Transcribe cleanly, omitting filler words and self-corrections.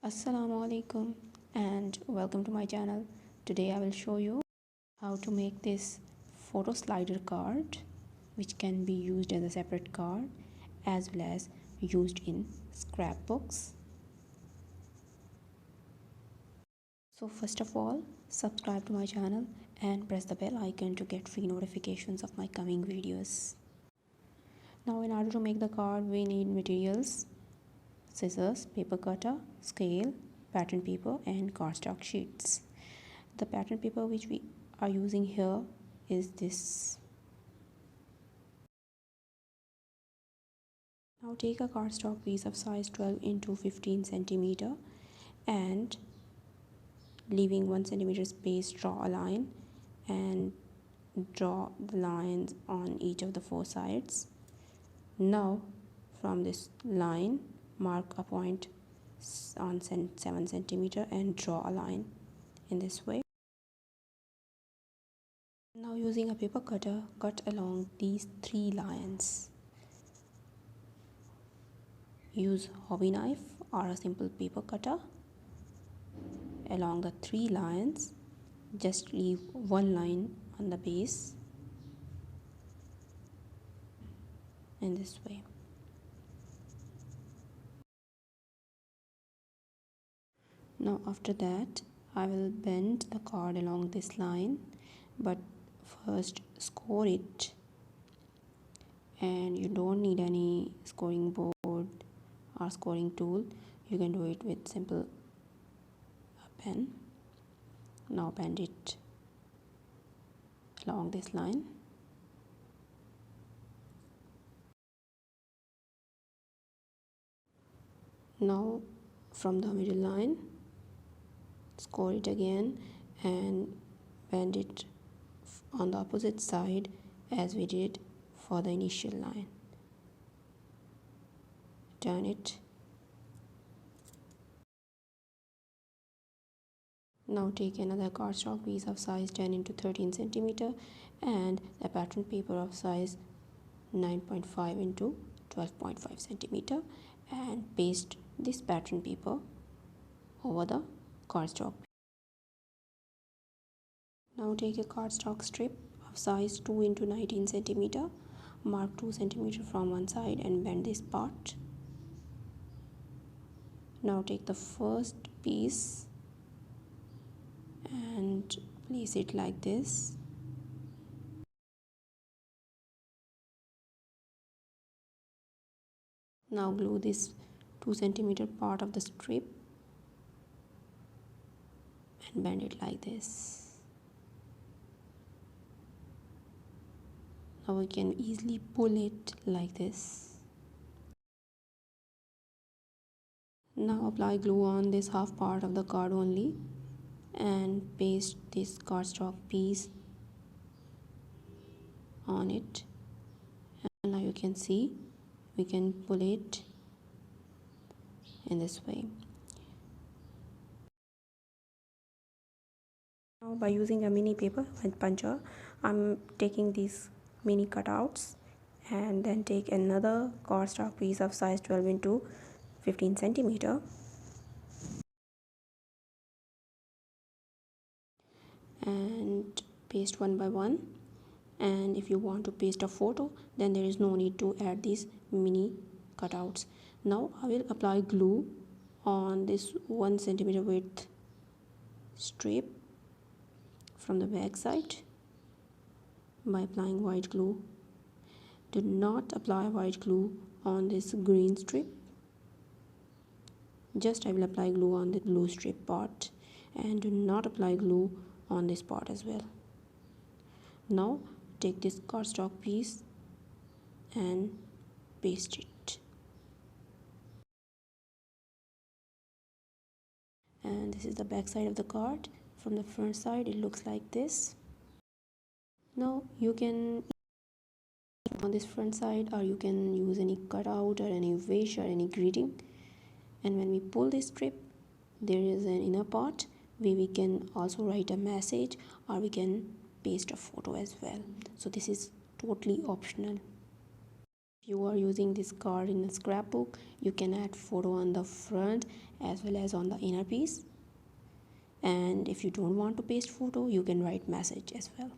Assalamu alaikum and welcome to my channel. Today I will show you how to make this photo slider card, which can be used as a separate card as well as used in scrapbooks. So first of all, subscribe to my channel and press the bell icon to get free notifications of my coming videos. Now in order to make the card, we need materials: scissors, paper cutter, scale, pattern paper and cardstock sheets. The pattern paper which we are using here is this. Now take a cardstock piece of size 12 into 15 centimeter and leaving 1 centimeter space, draw a line and draw the lines on each of the four sides. Now from this line, mark a point on 7 centimeter and draw a line in this way. Now using a paper cutter, cut along these 3 lines. Use hobby knife or a simple paper cutter. Along the 3 lines, just leave 1 line on the base in this way. Now after that, I will bend the card along this line, but first score it, and you don't need any scoring board or scoring tool. You can do it with simple pen. Now bend it along this line. Now from the middle line, score it again and bend it on the opposite side as we did for the initial line. Turn it. Now take another cardstock piece of size 10 into 13 centimeter and a pattern paper of size 9.5 into 12.5 centimeter and paste this pattern paper over the cardstock. Now take a cardstock strip of size 2 into 19 centimeter, mark 2 centimeter from one side and bend this part. Now take the first piece and place it like this. Now glue this 2 centimeter part of the strip and bend it like this. Now we can easily pull it like this. Now apply glue on this half part of the card only and paste this cardstock piece on it, and now you can see we can pull it in this way. Now by using a mini paper and puncher, I'm taking these mini cutouts and then take another cardstock piece of size 12 into 15 centimeter and paste one by one. And if you want to paste a photo, then there is no need to add these mini cutouts. Now I will apply glue on this 1 centimeter width strip from the back side by applying white glue. Do not apply white glue on this green strip. Just I will apply glue on the blue strip part, and do not apply glue on this part as well. Now take this cardstock piece and paste it, and this is the back side of the card. From the front side it looks like this. Now you can on this front side, or you can use any cutout or any wish or any greeting. And when we pull this strip, there is an inner part where we can also write a message or we can paste a photo as well. So this is totally optional. you are using this card in a scrapbook, you can add photo on the front as well as on the inner piece. And if you don't want to paste photo, you can write message as well.